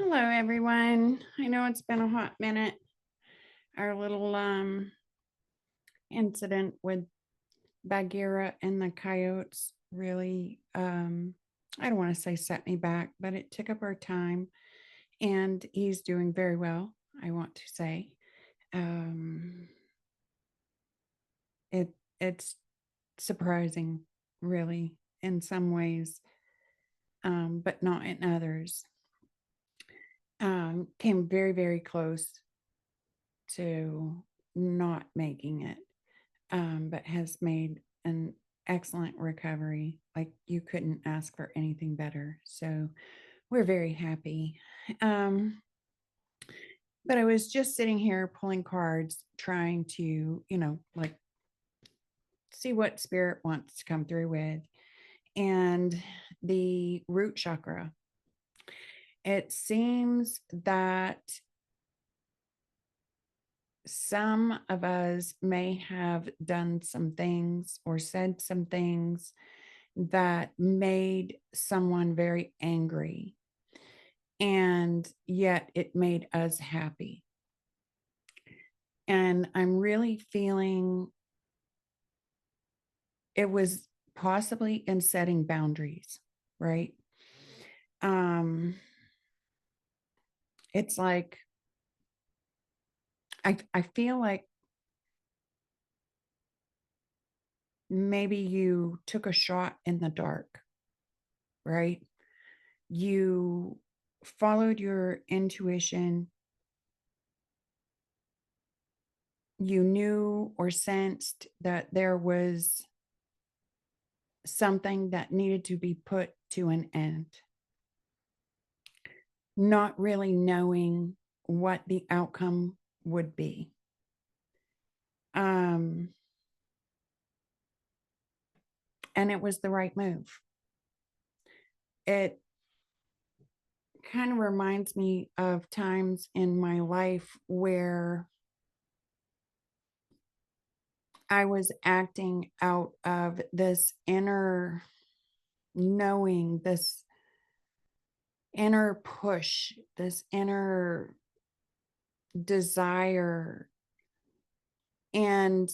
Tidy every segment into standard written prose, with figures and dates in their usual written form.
Hello, everyone. I know it's been a hot minute. Our little incident with Bagheera and the coyotes really, I don't want to say set me back, but it took up our time. And he's doing very well, I want to say. Um, it it's surprising, really, in some ways, but not in others. Came very, very close to not making it, but has made an excellent recovery. Like you couldn't ask for anything better. So we're very happy. Um, but I was just sitting here pulling cards, trying to, like see what spirit wants to come through with. And the root chakra, it seems that some of us may have done some things or said some things that made someone very angry, and yet it made us happy. And I'm really feeling it was possibly in setting boundaries, right? Um, it's like I feel like maybe you took a shot in the dark, right? You followed your intuition. You knew or sensed that there was something that needed to be put to an end, not really knowing what the outcome would be. Um, and it was the right move. It kind of reminds me of times in my life where I was acting out of this inner knowing, this inner push, this inner desire. And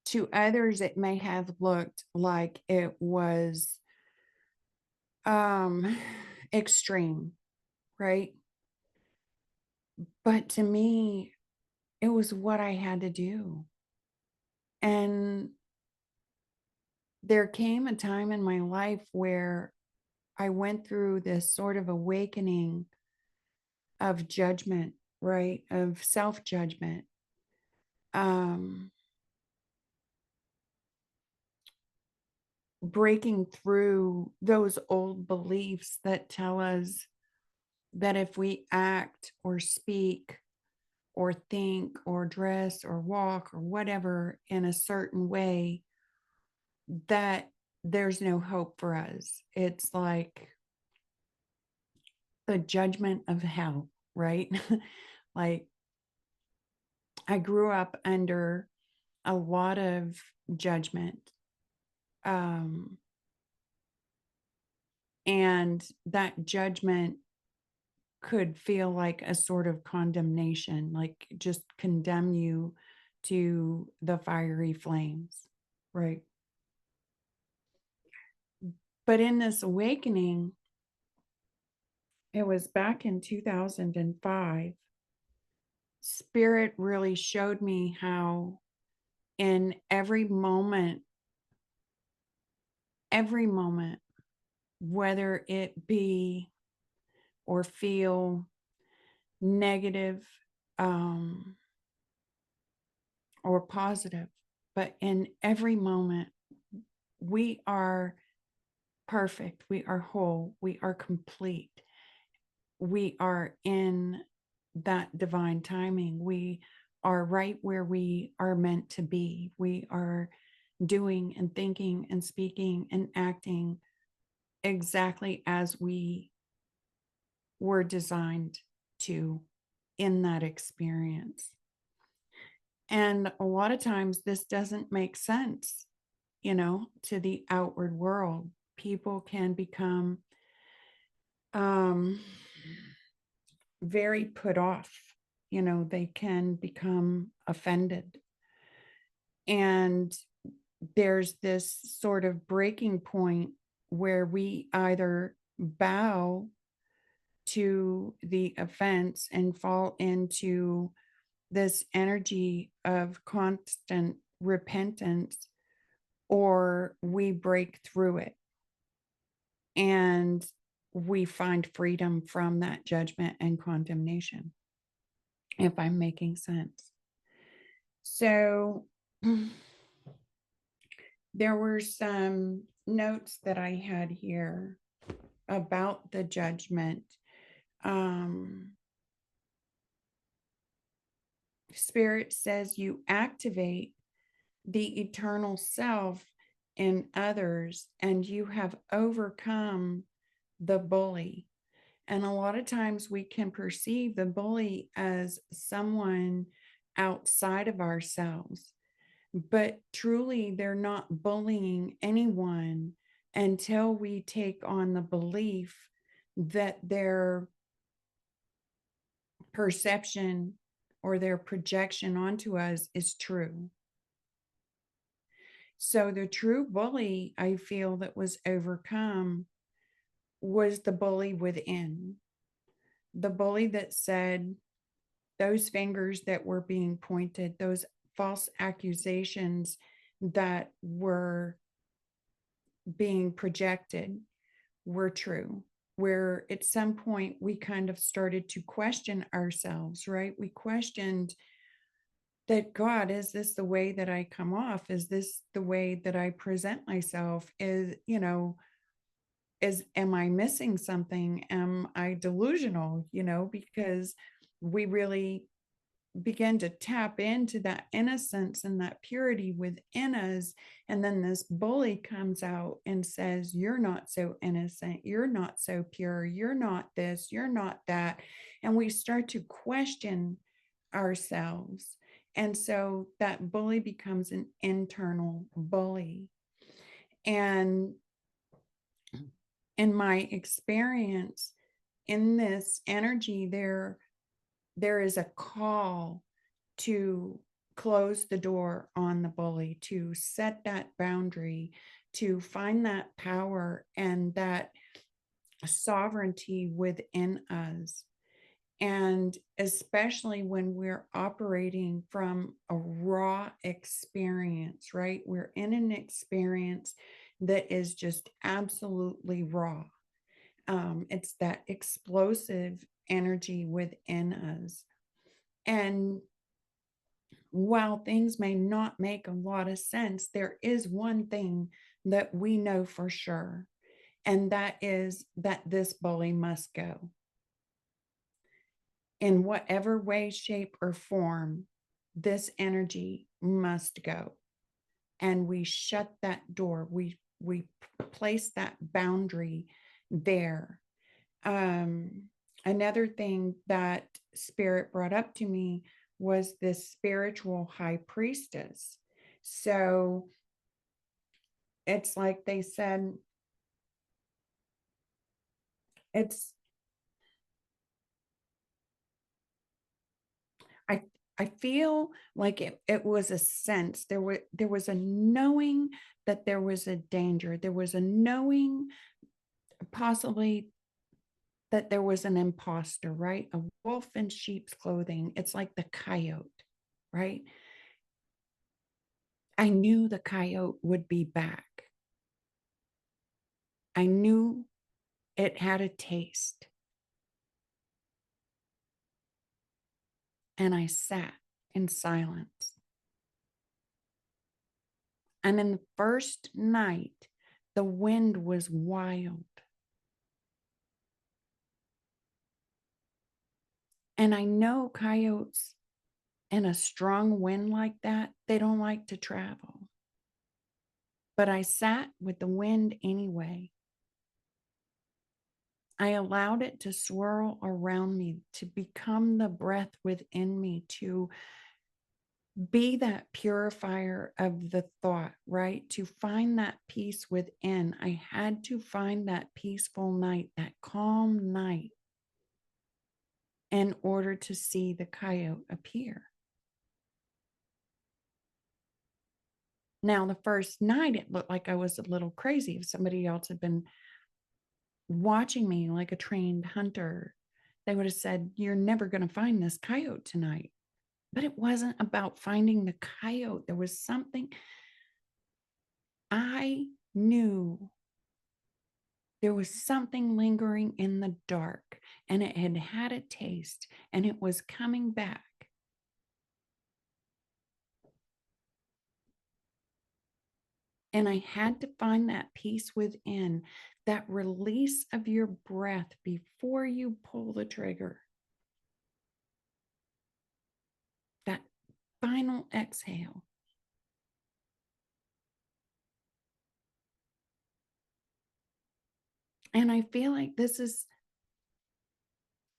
to others, it may have looked like it was um, extreme, right? But to me, it was what I had to do. And there came a time in my life where I went through this sort of awakening of judgment, right? Of self judgment. Um, Breaking through those old beliefs that tell us that if we act or speak or think or dress or walk or whatever in a certain way, that there's no hope for us. It's like the judgment of hell, right? Like I grew up under a lot of judgment. Um, and that judgment could feel like a sort of condemnation, like just condemn you to the fiery flames, right? But in this awakening, it was back in 2005, Spirit really showed me how in every moment, whether it be or feel negative um, or positive, but in every moment, we are perfect, we are whole, we are complete, we are in that divine timing. We are right where we are meant to be. We are doing and thinking and speaking and acting exactly as we were designed to in that experience. And a lot of times this doesn't make sense, to the outward world. People can become um, very put off. They can become offended. And there's this sort of breaking point where we either bow to the offense and fall into this energy of constant repentance, or we break through it and we find freedom from that judgment and condemnation, if I'm making sense. So there were some notes that I had here about the judgment. Spirit says you activate the eternal self in others and you have overcome the bully. And a lot of times we can perceive the bully as someone outside of ourselves, but truly they're not bullying anyone until we take on the belief that their perception or their projection onto us is true. So the true bully, I feel, that was overcome was the bully within. The bully that said those fingers that were being pointed, those false accusations that were being projected were true. Where at some point we kind of started to question ourselves, right? We questioned that, God, is this the way that I come off? Is this the way that I present myself? Am I missing something? Am I delusional? Because we really begin to tap into that innocence and that purity within us. And then this bully comes out and says, you're not so innocent. You're not so pure. You're not this. You're not that. And we start to question ourselves. And so that bully becomes an internal bully. And in my experience in this energy, there is a call to close the door on the bully, to set that boundary, to find that power and that sovereignty within us. And especially when we're operating from a raw experience, right? We're in an experience that is just absolutely raw. It's that explosive energy within us. And while things may not make a lot of sense, there is one thing that we know for sure, and that is that this bully must go. In whatever way, shape, or form, this energy must go. And we shut that door. We place that boundary there. Another thing that Spirit brought up to me was this spiritual high priestess. So it's like they said, it's I I feel like it was a sense. There was a knowing that there was a danger. There was a knowing possibly that there was an imposter, right? A wolf in sheep's clothing. It's like the coyote, right? I knew the coyote would be back. I knew it had a taste. And I sat in silence. And in the first night, the wind was wild. And I know coyotes in a strong wind like that, they don't like to travel. But I sat with the wind anyway. I allowed it to swirl around me, to become the breath within me, to be that purifier of the thought, right? To find that peace within. I had to find that peaceful night, that calm night, in order to see the coyote appear. Now, the first night, it looked like I was a little crazy. If somebody else had been watching me like a trained hunter, they would have said, "You're never going to find this coyote tonight." But it wasn't about finding the coyote. There was something I knew. There was something lingering in the dark, and it had had a taste, and it was coming back. And I had to find that peace within, that release of your breath before you pull the trigger, that final exhale. And I feel like this is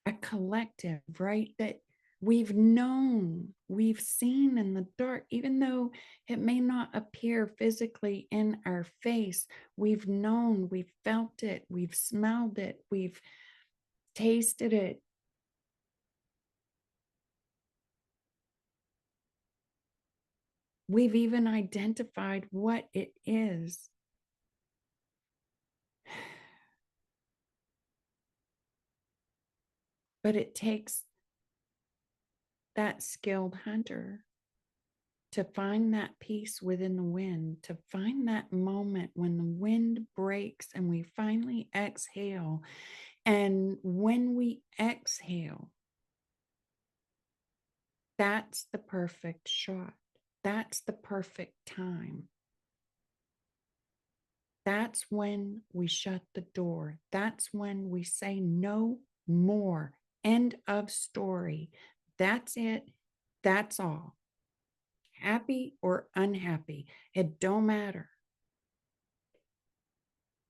a collective, right? That we've known, we've seen in the dark, even though it may not appear physically in our face, we've known, we've felt it, we've smelled it, we've tasted it. We've even identified what it is. But it takes that skilled hunter to find that peace within the wind, to find that moment when the wind breaks and we finally exhale. And when we exhale, that's the perfect shot. That's the perfect time. That's when we shut the door. That's when we say no more. End of story. That's it. That's all. Happy or unhappy, it don't matter.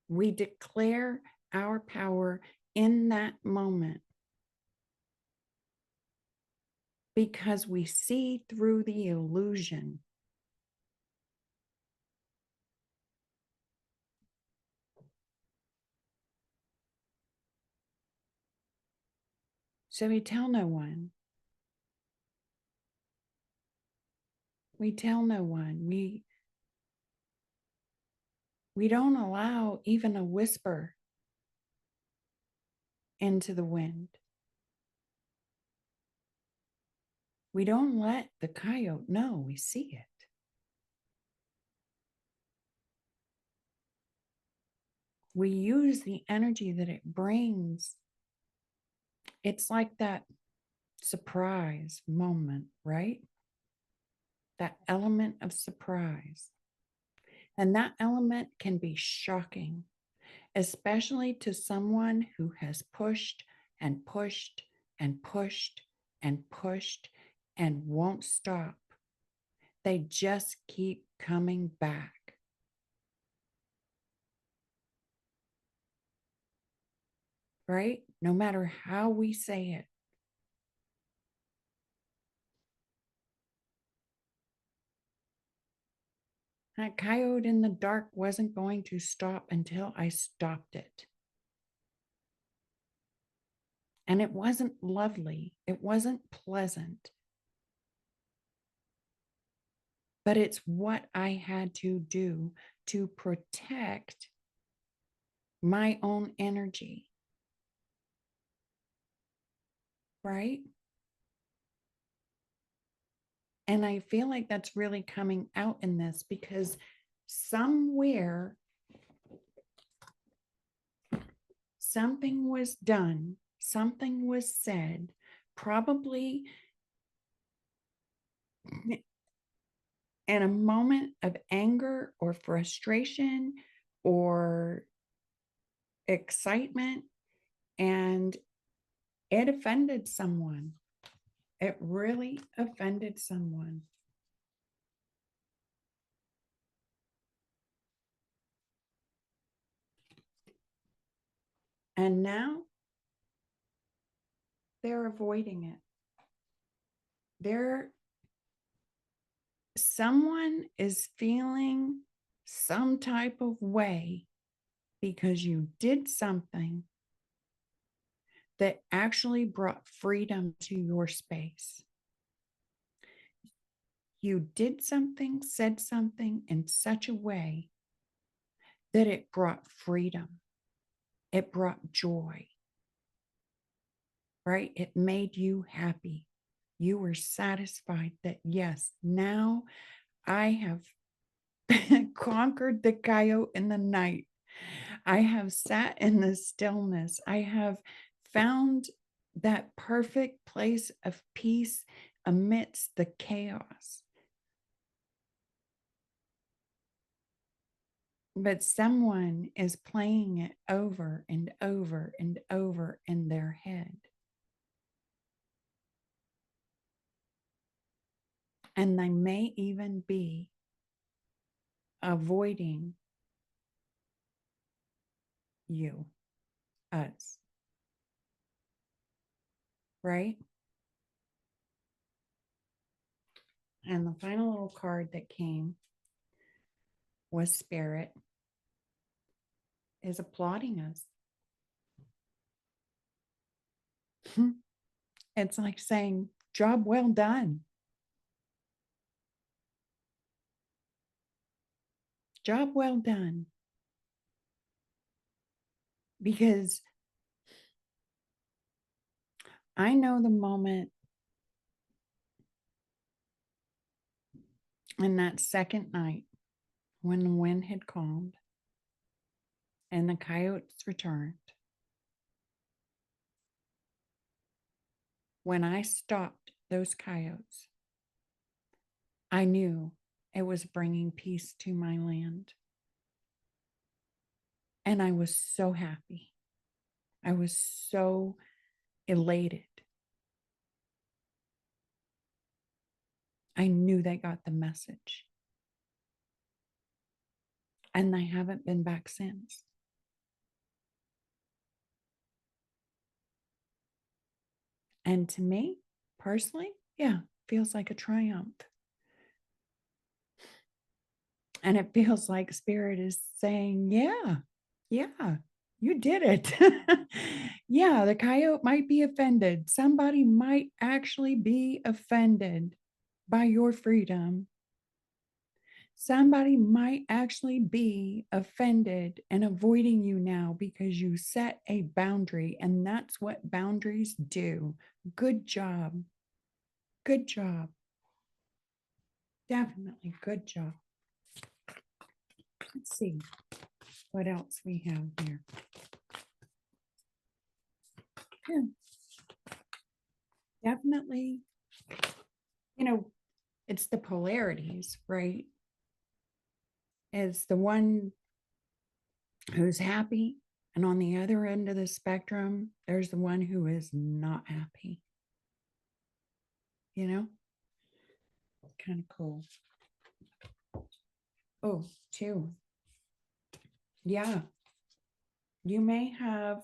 We declare our power in that moment because we see through the illusion. So we tell no one. We tell no one. We don't allow even a whisper into the wind. We don't let the coyote know we see it. We use the energy that it brings. It's like that surprise moment, right? That element of surprise. And that element can be shocking, especially to someone who has pushed and pushed and pushed and pushed and won't stop. They just keep coming back. Right? No matter how we say it. That coyote in the dark wasn't going to stop until I stopped it. And it wasn't lovely. It wasn't pleasant. But it's what I had to do to protect my own energy. Right? And I feel like that's really coming out in this because somewhere something was done, something was said, probably in a moment of anger or frustration or excitement, and it offended someone. It really offended someone. And now they're avoiding it. They're someone is feeling some type of way because you did something that actually brought freedom to your space. You did something, said something in such a way that it brought freedom. It brought joy, right? It made you happy. You were satisfied that, yes, now I have conquered the coyote in the night. I have sat in the stillness. I have found that perfect place of peace amidst the chaos. But someone is playing it over and over and over in their head. And they may even be avoiding you, us, right? And the final little card that came was Spirit is applauding us. It's like saying, job well done. Job well done. Because I know the moment in that second night when the wind had calmed and the coyotes returned, when I stopped those coyotes, I knew it was bringing peace to my land. And I was so happy. I was so elated. I knew they got the message. And they haven't been back since. And to me, personally, yeah, feels like a triumph. And it feels like Spirit is saying, yeah, you did it. Yeah, the coyote might be offended. Somebody might actually be offended by your freedom. Somebody might actually be offended and avoiding you now because you set a boundary, and that's what boundaries do. Good job. Good job. Definitely good job. Let's see what else we have here. Yeah. Definitely, it's the polarities, right? It's the one who's happy, and on the other end of the spectrum, there's the one who is not happy. Kind of cool. Oh, two. Yeah. You may have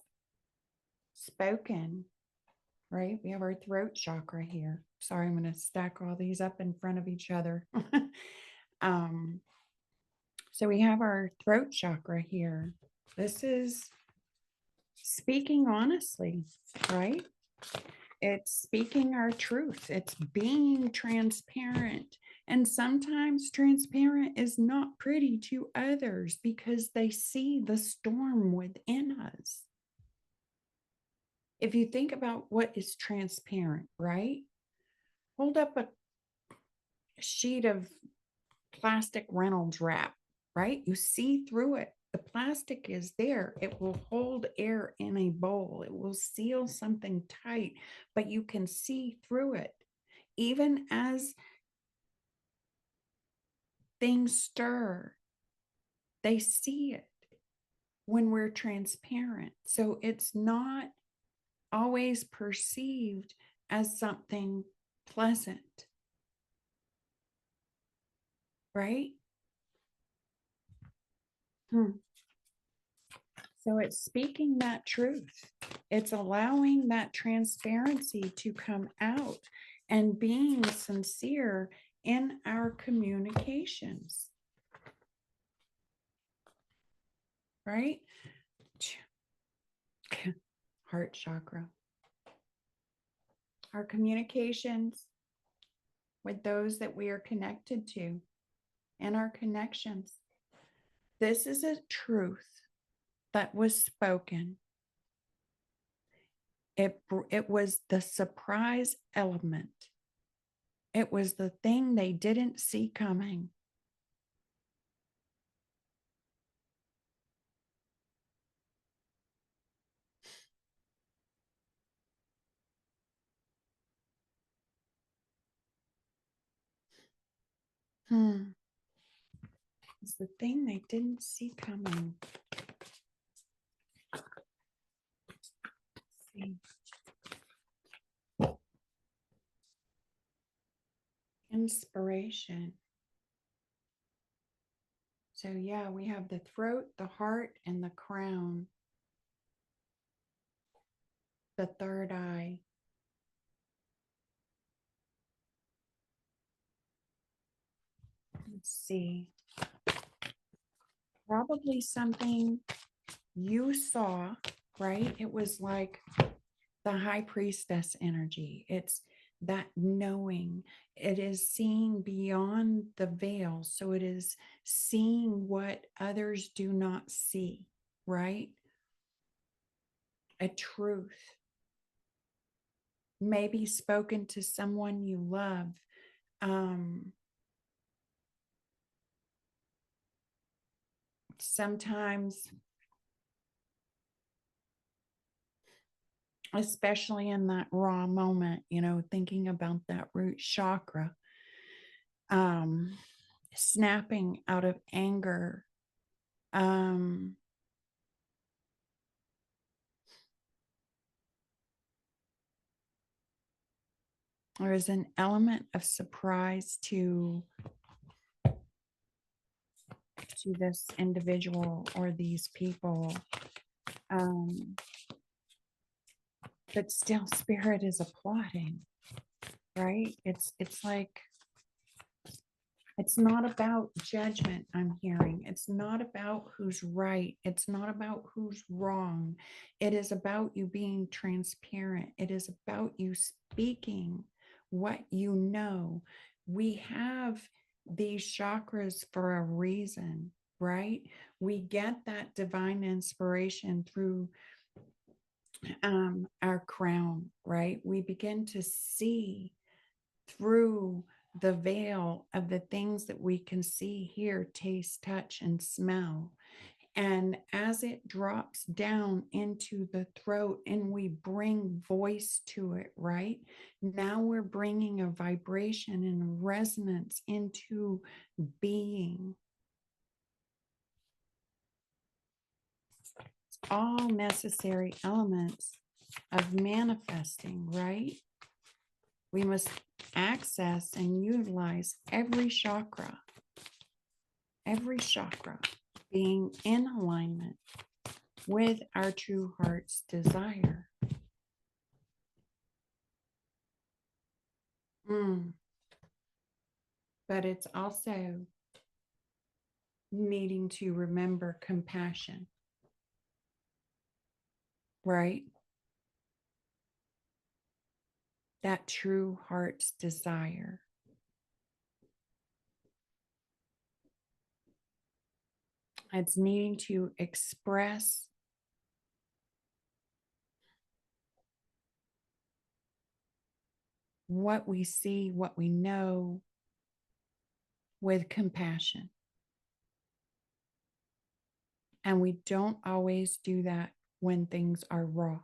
spoken, right? We have our throat chakra here. Sorry, I'm going to stack all these up in front of each other. So we have our throat chakra here. This is speaking honestly, right? It's speaking our truth. It's being transparent. And sometimes transparent is not pretty to others because they see the storm within us. If you think about what is transparent, right? Hold up a sheet of plastic Reynolds wrap, right? You see through it. The plastic is there. It will hold air in a bowl. It will seal something tight, but you can see through it. Even as things stir, they see it when we're transparent. So it's not always perceived as something pleasant, right? So it's speaking that truth. It's allowing that transparency to come out and being sincere in our communications, right? Heart chakra. Our communications with those that we are connected to and our connections. This is a truth that was spoken. It was the surprise element. It was the thing they didn't see coming. It's the thing they didn't see coming. Let's see. Inspiration. So yeah, we have the throat, the heart, and the crown. The third eye. Let's see. Probably something you saw, right? It was like the high priestess energy. It's that knowing. It is seeing beyond the veil. So it is seeing what others do not see, right? A truth. Maybe spoken to someone you love. Sometimes, especially in that raw moment, thinking about that root chakra, snapping out of anger, um, there is an element of surprise to this individual or these people, but still spirit is applauding, right? It's like, it's not about judgment. I'm hearing it's not about who's right, it's not about who's wrong. It is about you being transparent. It is about you speaking what you know. We have these chakras for a reason, right? We get that divine inspiration through our crown, right? We begin to see through the veil of the things that we can see, hear, taste, touch, and smell. And as it drops down into the throat and we bring voice to it, right? Now we're bringing a vibration and resonance into being. It's all necessary elements of manifesting, right? We must access and utilize every chakra being in alignment with our true heart's desire. But it's also needing to remember compassion, right? That true heart's desire. It's needing to express what we see, what we know with compassion. And we don't always do that when things are raw.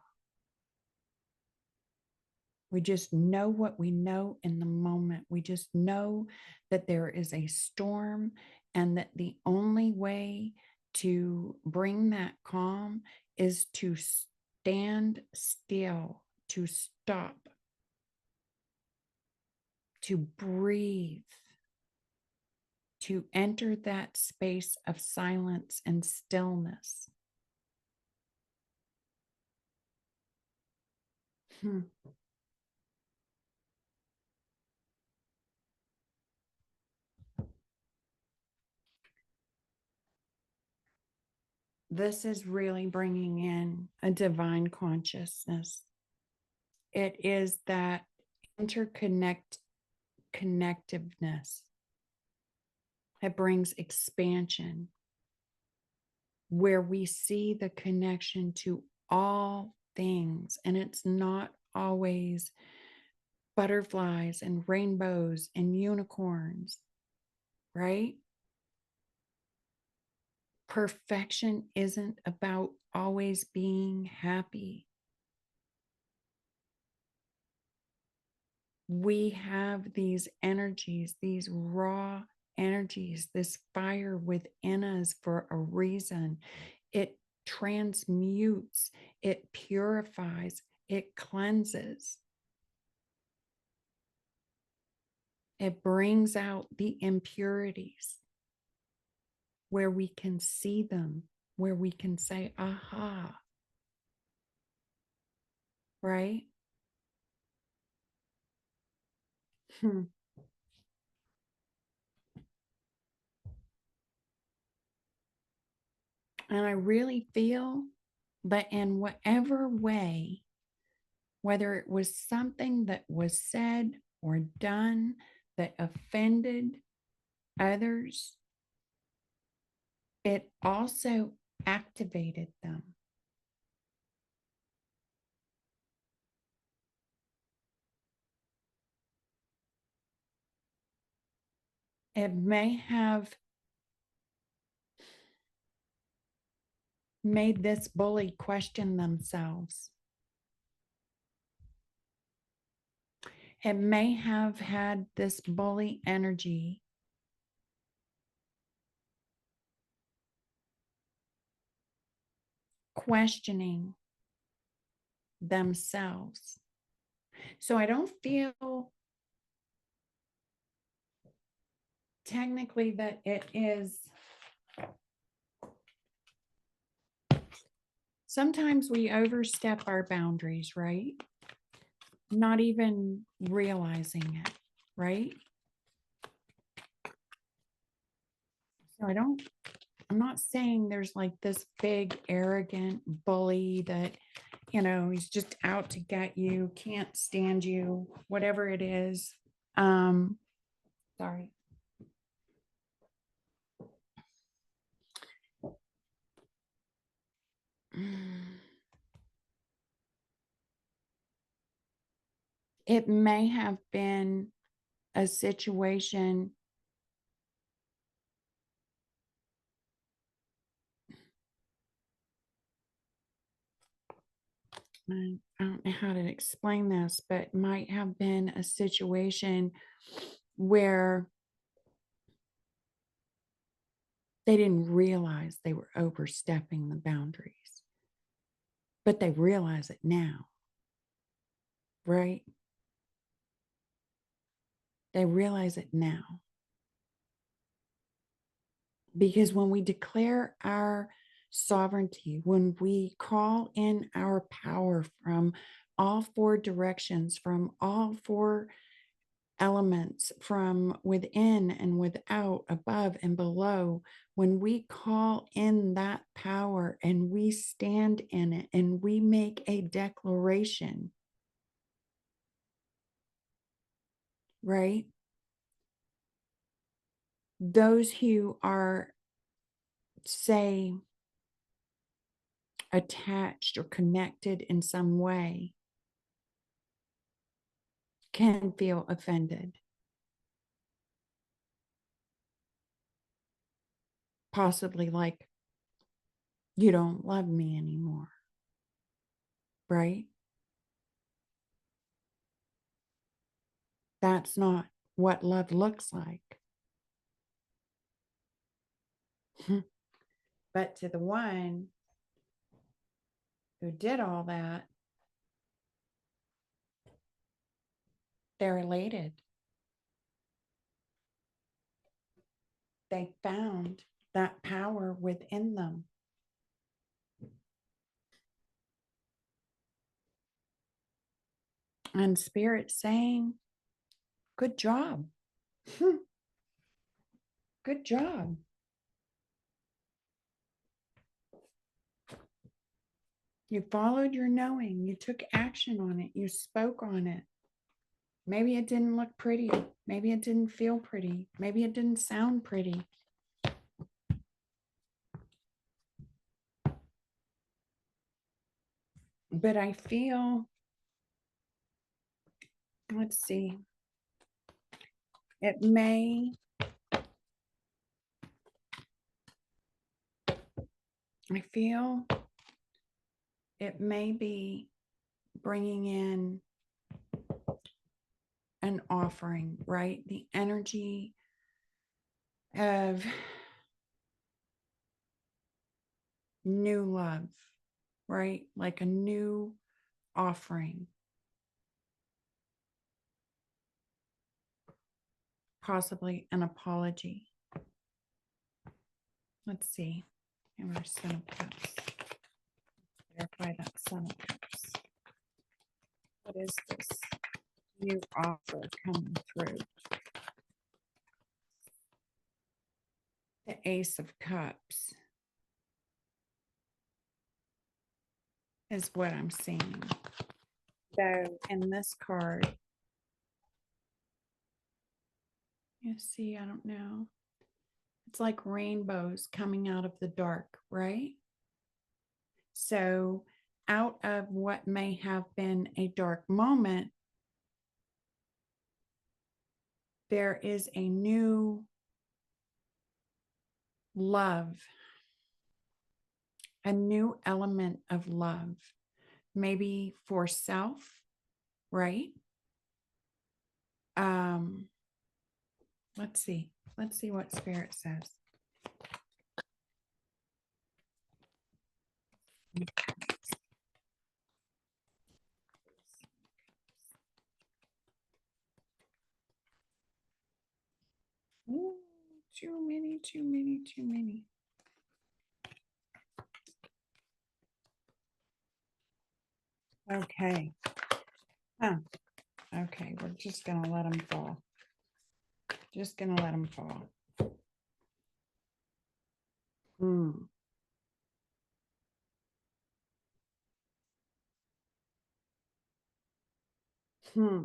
We just know what we know in the moment. We just know that there is a storm and that the only way to bring that calm is to stand still, to stop, to breathe, to enter that space of silence and stillness. this is really bringing in a divine consciousness. It is that connectiveness that brings expansion, where we see the connection to all things. And it's not always butterflies and rainbows and unicorns, right? Perfection isn't about always being happy. We have these energies, these raw energies, this fire within us for a reason. It transmutes, it purifies, it cleanses. It brings out the impurities where we can see them, where we can say, aha, right? Hmm. And I really feel that in whatever way, whether it was something that was said or done that offended others, it also activated them. It may have made this bully question themselves. It may have had this bully energy questioning themselves. So I don't feel technically that it is. Sometimes we overstep our boundaries, right? Not even realizing it, right? So I'm not saying there's like this big, arrogant bully that, he's just out to get you, can't stand you, whatever it is. Sorry. It may have been a situation I don't know how to explain this, but might have been a situation where they didn't realize they were overstepping the boundaries, but they realize it now, right? They realize it now. Because when we declare our sovereignty, when we call in our power from all four directions, from all four elements, from within and without, above and below, when we call in that power and we stand in it and we make a declaration, right? Those who are, say, attached or connected in some way can feel offended. Possibly like, you don't love me anymore, right? That's not what love looks like. But to the one who did all that, they're elated. They found that power within them. And Spirit saying, good job. Good job. You followed your knowing. You took action on it. You spoke on it. Maybe it didn't look pretty. Maybe it didn't feel pretty. Maybe it didn't sound pretty. But I feel, let's see, it may, I feel it may be bringing in an offering, right? The energy of new love, right? Like a new offering, possibly an apology. Let's see. And our Son of Cups. Verify that Son of Cups. What is this new offer coming through? The Ace of Cups is what I'm seeing. So in this card, you see, I don't know. It's like rainbows coming out of the dark, right? So out of what may have been a dark moment, there is a new love, a new element of love, maybe for self, right? Let's see. Let's see what Spirit says. Ooh, too many, too many, too many. Okay. Huh. Okay, we're just going to let them fall. Just going to let them fall. Hmm. Hmm.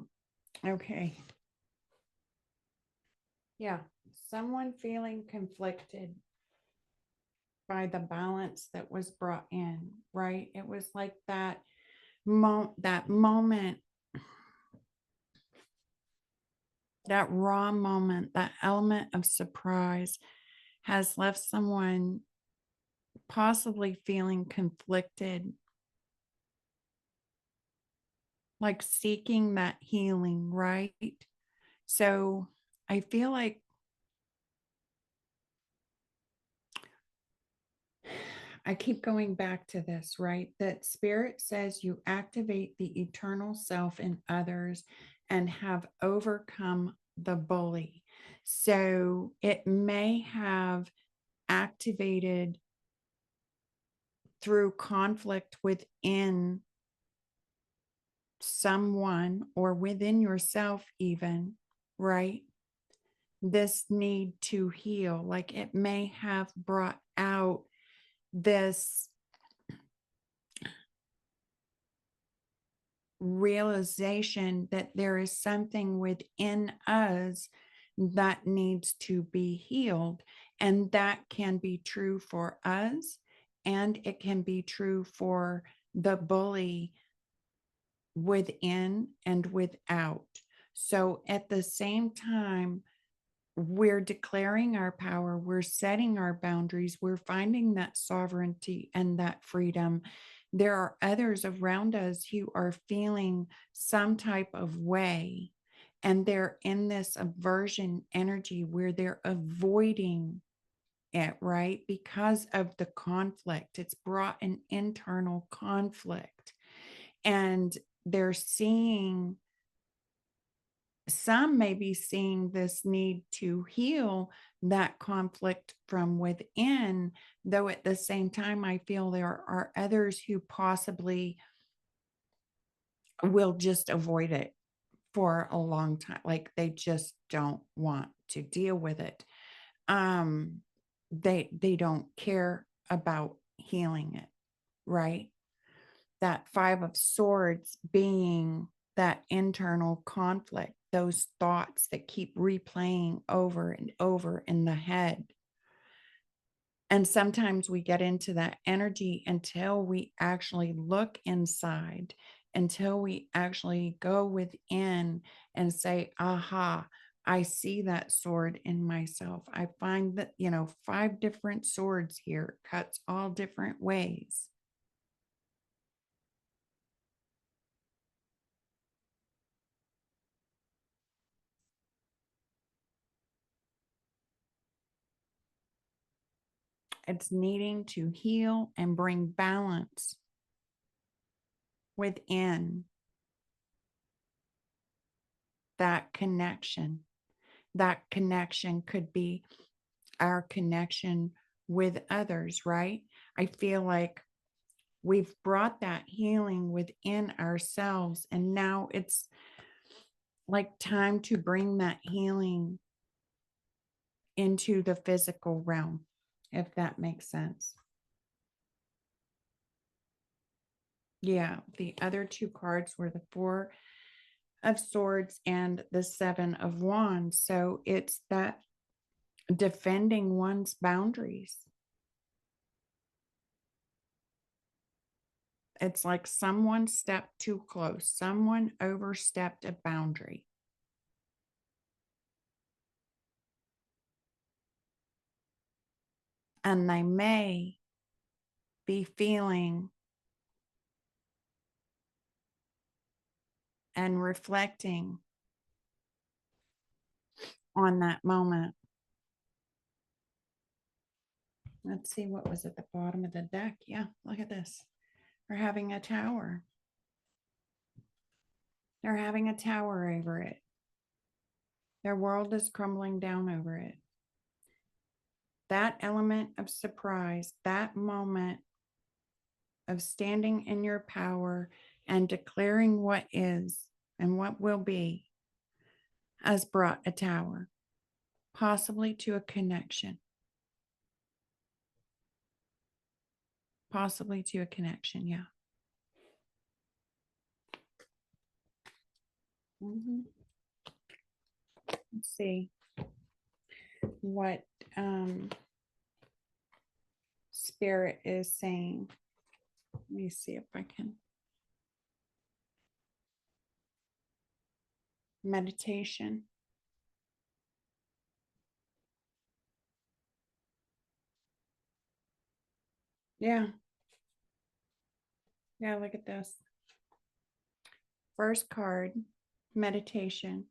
Okay. Yeah. Someone feeling conflicted by the balance that was brought in, right? It was like that moment, that raw moment, that element of surprise has left someone possibly feeling conflicted, like seeking that healing, right? So I feel like I keep going back to this, right? That Spirit says you activate the eternal self in others and have overcome the bully. So it may have activated through conflict within someone or within yourself, even, right? This need to heal. Like it may have brought out this realization that there is something within us that needs to be healed. And that can be true for us, and it can be true for the bully within and without. So at the same time, we're declaring our power, we're setting our boundaries, we're finding that sovereignty and that freedom. There are others around us who are feeling some type of way, and they're in this aversion energy where they're avoiding it, right? Because of the conflict. It's brought an internal conflict, and they're seeing, some may be seeing this need to heal that conflict from within, though at the same time, I feel there are others who possibly will just avoid it for a long time. Like they just don't want to deal with it. They don't care about healing it, right? that Five of Swords being that internal conflict, those thoughts that keep replaying over and over in the head. And sometimes we get into that energy until we actually look inside, until we actually go within and say, aha, I see that sword in myself. I find that, 5 different swords here, cuts all different ways. It's needing to heal and bring balance within that connection. That connection could be our connection with others, right? I feel like we've brought that healing within ourselves, and now it's like time to bring that healing into the physical realm, if that makes sense. Yeah, the other 2 cards were the Four of Swords and the Seven of Wands. So it's that defending one's boundaries. It's like someone stepped too close, someone overstepped a boundary. And they may be feeling and reflecting on that moment. Let's see what was at the bottom of the deck. Yeah, look at this. They're having a tower. They're having a tower over it. Their world is crumbling down over it. That element of surprise, that moment of standing in your power and declaring what is and what will be, has brought a tower, possibly to a connection. Possibly to a connection, yeah. Let's see what Spirit is saying. Let me see if I can. Meditation. Yeah. Yeah, look at this. First card, meditation.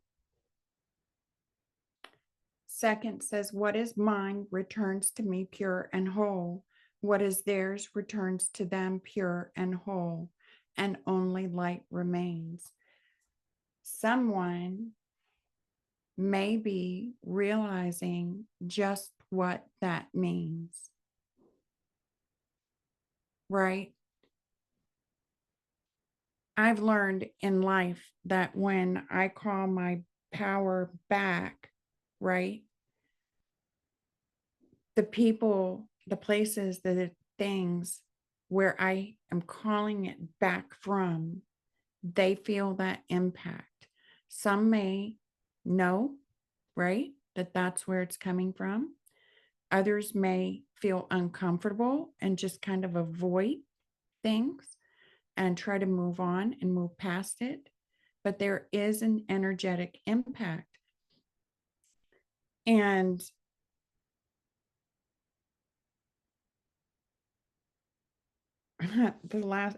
Second says, what is mine returns to me pure and whole. What is theirs returns to them pure and whole, and only light remains. Someone may be realizing just what that means, right? I've learned in life that when I call my power back, right? The people, the places, the things where I am calling it back from, they feel that impact. Some may know, right, that that's where it's coming from. Others may feel uncomfortable and just kind of avoid things and try to move on and move past it. But there is an energetic impact. And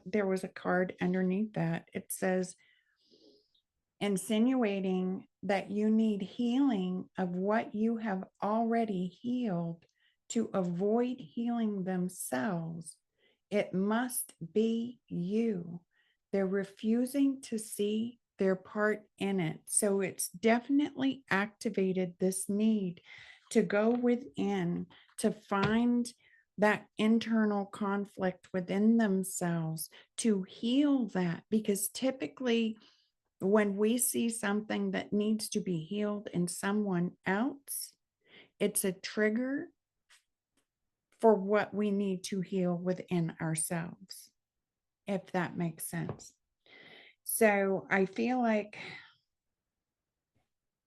there was a card underneath that. It says, insinuating that you need healing of what you have already healed to avoid healing themselves. It must be you. They're refusing to see their part in it. So it's definitely activated this need to go within, to find that internal conflict within themselves, to heal that, because typically when we see something that needs to be healed in someone else, it's a trigger for what we need to heal within ourselves. if that makes sense. So I feel like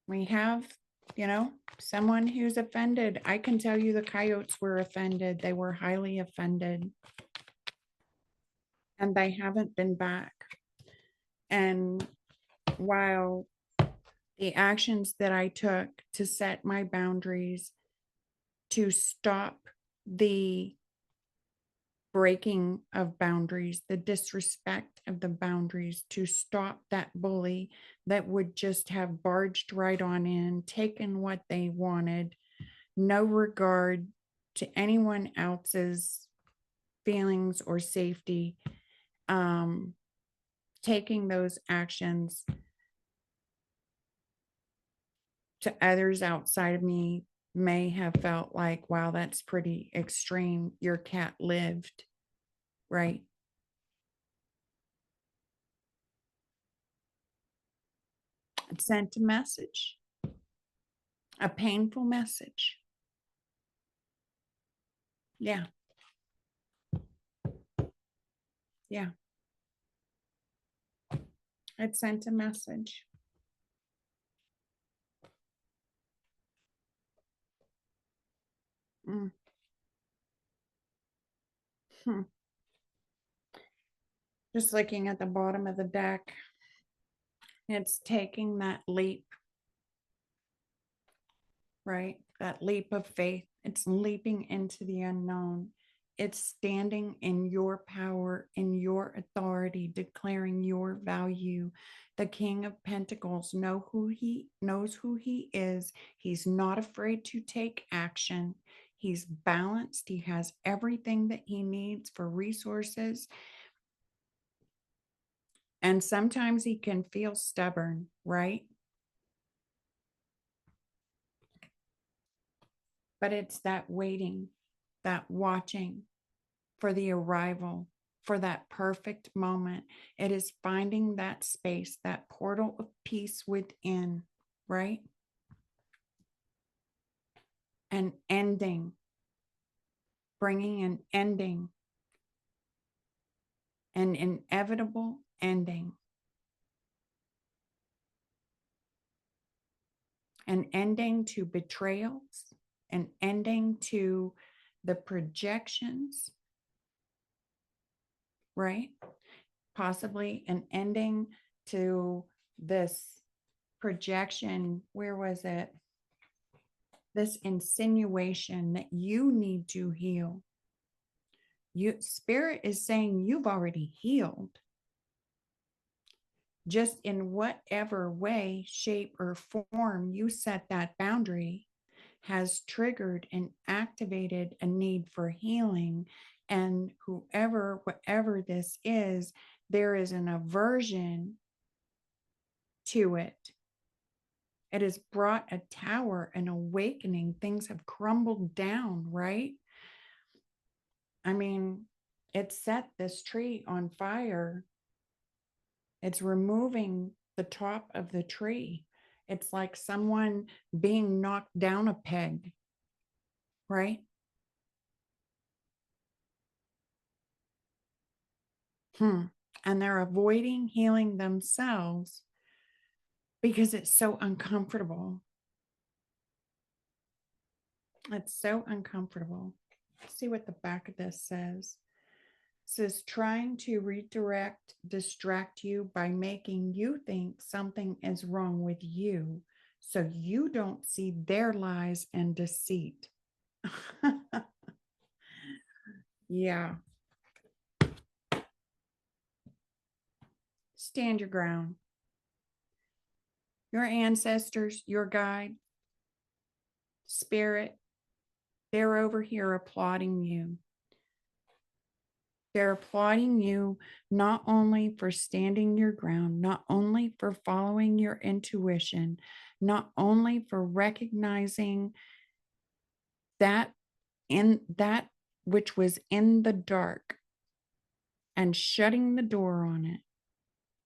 we have, someone who's offended. I can tell you the coyotes were offended. They were highly offended. And they haven't been back. And while the actions that I took to set my boundaries, to stop the breaking of boundaries, the disrespect of the boundaries, to stop that bully that would just have barged right on in, taken what they wanted, no regard to anyone else's feelings or safety, taking those actions to others outside of me may have felt like, wow, that's pretty extreme. Your cat lived, right? It sent a message, a painful message. Yeah. Yeah. It sent a message. Mm. Hmm. Just looking at the bottom of the deck, it's taking that leap, right? That leap of faith. It's leaping into the unknown. It's standing in your power, in your authority, declaring your value. The King of Pentacles knows who he is. He's not afraid to take action. He's balanced. He has everything that he needs for resources. And sometimes he can feel stubborn, right? But it's that waiting, that watching for the arrival, for that perfect moment. It is finding that space, that portal of peace within, right? And ending, bringing an ending, an inevitable ending, an ending to betrayals, an ending to the projections, right? Possibly an ending to this projection. Where was it? This insinuation that you need to heal. Spirit is saying you've already healed. Just in whatever way, shape, or form you set that boundary has triggered and activated a need for healing. And whatever this is, there is an aversion to it. It has brought a tower, an awakening. Things have crumbled down, right? I mean, it set this tree on fire. It's removing the top of the tree. It's like someone being knocked down a peg, right? And they're avoiding healing themselves because it's so uncomfortable. It's so uncomfortable. Let's see what the back of this says. It says trying to redirect, distract you by making you think something is wrong with you so you don't see their lies and deceit. Yeah. Stand your ground. Your ancestors, your guide, spirit, they're over here applauding you. They're applauding you not only for standing your ground, not only for following your intuition, not only for recognizing that which was in the dark and shutting the door on it,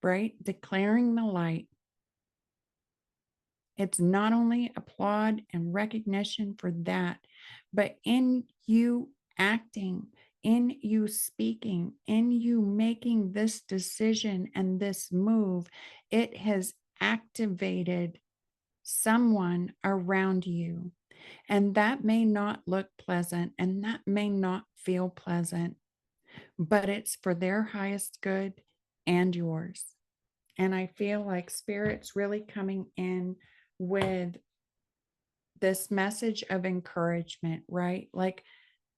right? Declaring the light. It's not only applaud and recognition for that, but in you acting, in you speaking, in you making this decision and this move, it has activated someone around you. And that may not look pleasant and that may not feel pleasant, but it's for their highest good and yours. And I feel like Spirit's really coming in with this message of encouragement, right? Like,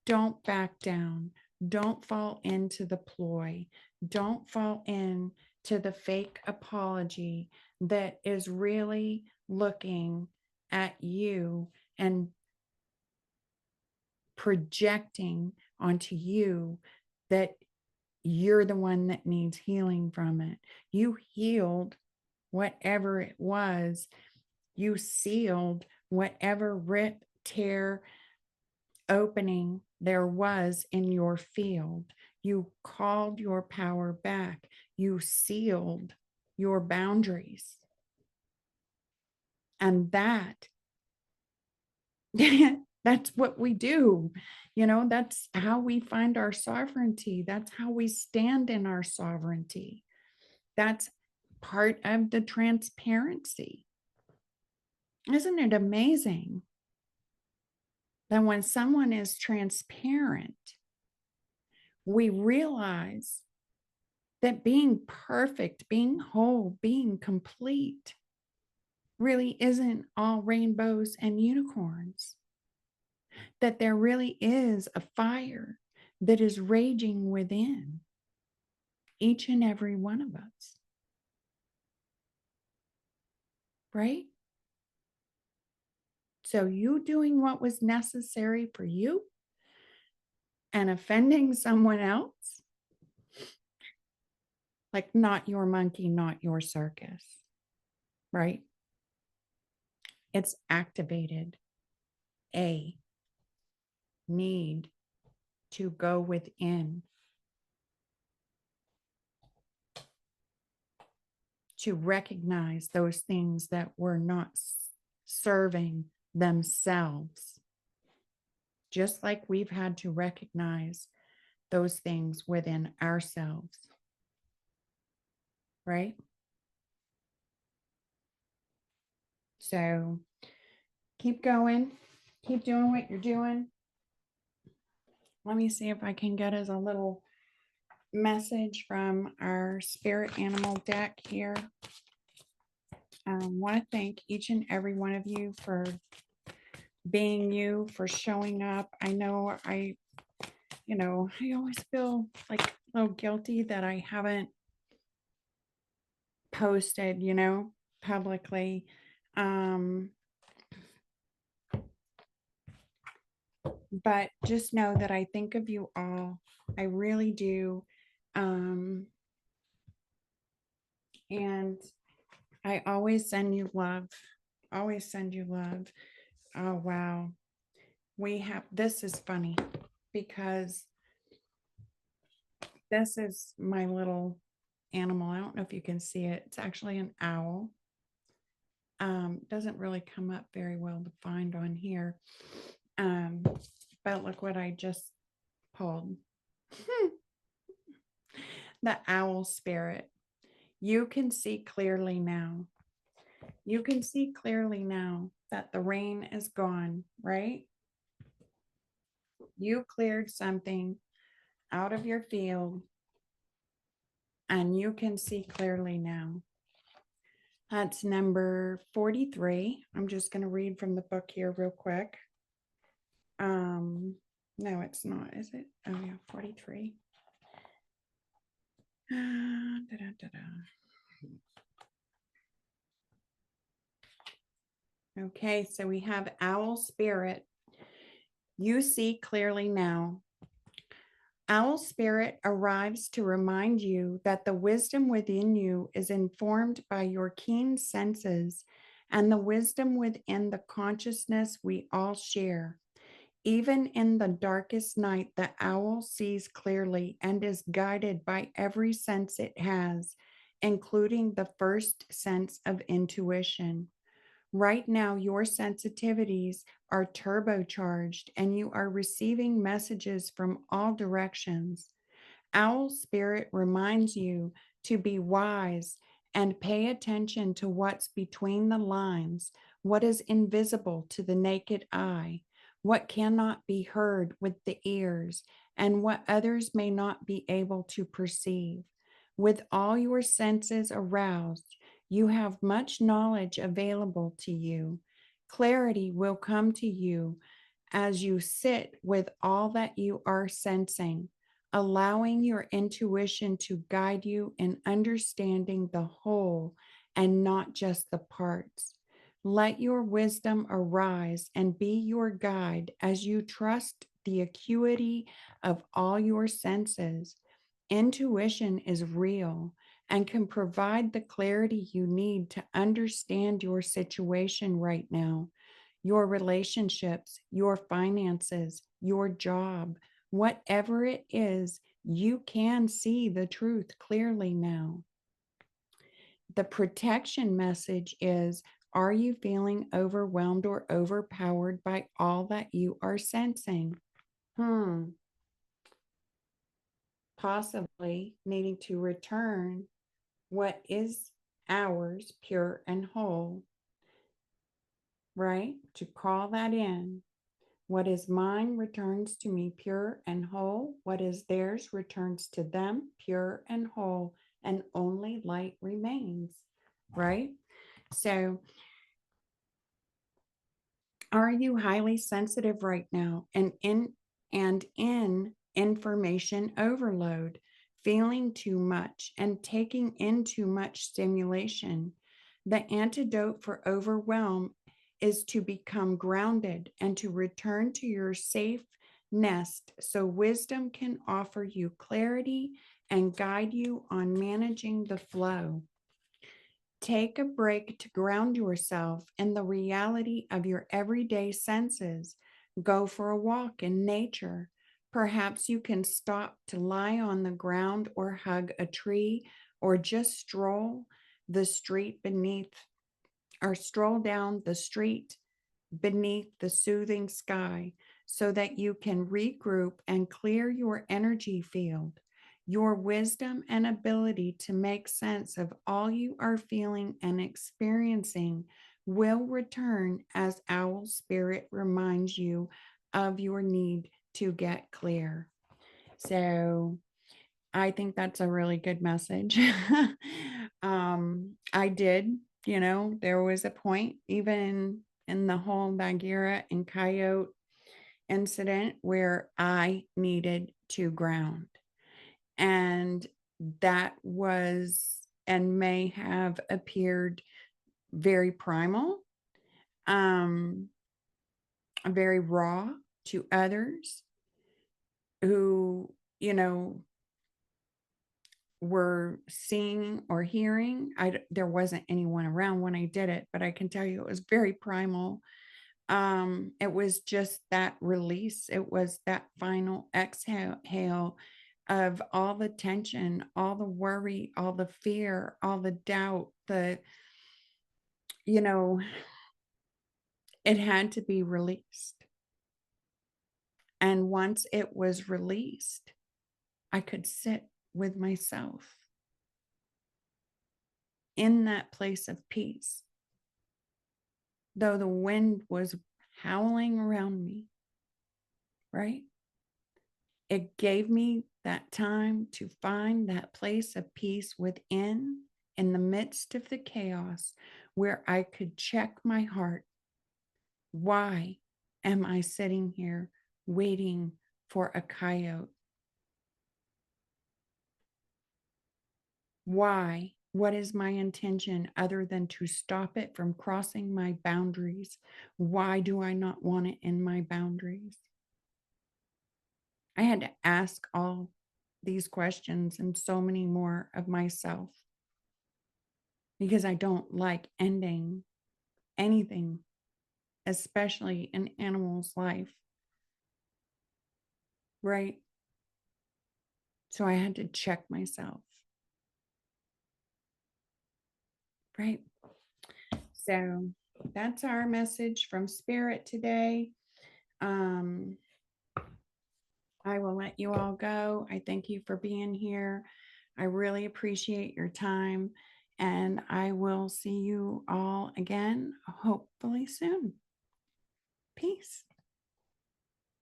don't back down. Don't fall into the ploy. Don't fall into the fake apology that is really looking at you and projecting onto you that you're the one that needs healing from it. You healed whatever it was. You sealed whatever rip, tear, opening there was in your field. You called your power back. You sealed your boundaries. And that's what we do. That's how we find our sovereignty. That's how we stand in our sovereignty. That's part of the transparency. Isn't it amazing that when someone is transparent, we realize that being perfect, being whole, being complete really isn't all rainbows and unicorns, that there really is a fire that is raging within each and every one of us, right? So you doing what was necessary for you and offending someone else, like not your monkey, not your circus, right? It's activated a need to go within, to recognize those things that were not serving themselves, just like we've had to recognize those things within ourselves, right? So keep going, keep doing what you're doing. Let me see if I can get us a little message from our spirit animal deck here. I want to thank each and every one of you for being you, for showing up. I know I always feel like a little guilty that I haven't posted, publicly. But just know that I think of you all. I really do. And I always send you love. Always send you love. Oh, wow. This is funny because this is my little animal. I don't know if you can see it. It's actually an owl. Doesn't really come up very well to find on here. But look what I just pulled. The owl spirit. You can see clearly now. You can see clearly now that the rain is gone, right? You cleared something out of your field and you can see clearly now. That's number 43. I'm just going to read from the book here real quick. No, it's not, is it? Oh yeah, 43. Okay, so we have owl spirit. You see clearly now. Owl spirit arrives to remind you that the wisdom within you is informed by your keen senses and the wisdom within the consciousness we all share. Even in the darkest night, the owl sees clearly and is guided by every sense it has, including the first sense of intuition. Right now, your sensitivities are turbocharged and you are receiving messages from all directions. Owl spirit reminds you to be wise and pay attention to what's between the lines, what is invisible to the naked eye, what cannot be heard with the ears, and what others may not be able to perceive. With all your senses aroused, you have much knowledge available to you. Clarity will come to you as you sit with all that you are sensing, allowing your intuition to guide you in understanding the whole and not just the parts. Let your wisdom arise and be your guide as you trust the acuity of all your senses. Intuition is real and can provide the clarity you need to understand your situation right now, your relationships, your finances, your job, whatever it is, you can see the truth clearly now. The protection message is, are you feeling overwhelmed or overpowered by all that you are sensing? Possibly needing to return what is ours, pure and whole, right? To call that in. What is mine returns to me pure and whole. What is theirs returns to them pure and whole, and only light remains, right? So, are you highly sensitive right now and in information overload, feeling too much and taking in too much stimulation? The antidote for overwhelm is to become grounded and to return to your safe nest so wisdom can offer you clarity and guide you on managing the flow. Take a break to ground yourself in the reality of your everyday senses. Go for a walk in nature. Perhaps you can stop to lie on the ground or hug a tree or just stroll the street beneath or stroll down the street beneath the soothing sky so that you can regroup and clear your energy field. Your wisdom and ability to make sense of all you are feeling and experiencing will return as Owl Spirit reminds you of your need to get clear. So, I think that's a really good message. I did, there was a point, even in the whole Bagheera and coyote incident, where I needed to ground. And that was and may have appeared very primal, um, very raw to others who, were seeing or hearing. There wasn't anyone around when I did it, but I can tell you it was very primal. It was just that release. It was that final exhale of all the tension, all the worry, all the fear, all the doubt, you know, it had to be released. And once it was released, I could sit with myself in that place of peace, though the wind was howling around me, right? It gave me that time to find that place of peace within, in the midst of the chaos, where I could check my heart. Why am I sitting here waiting for a coyote? Why? What is my intention other than to stop it from crossing my boundaries? Why do I not want it in my boundaries? I had to ask all these questions and so many more of myself because I don't like ending anything, especially an animal's life, right? So I had to check myself, right? So that's our message from Spirit today. Um, I will let you all go. I thank you for being here. I really appreciate your time, and I will see you all again, hopefully soon. Peace.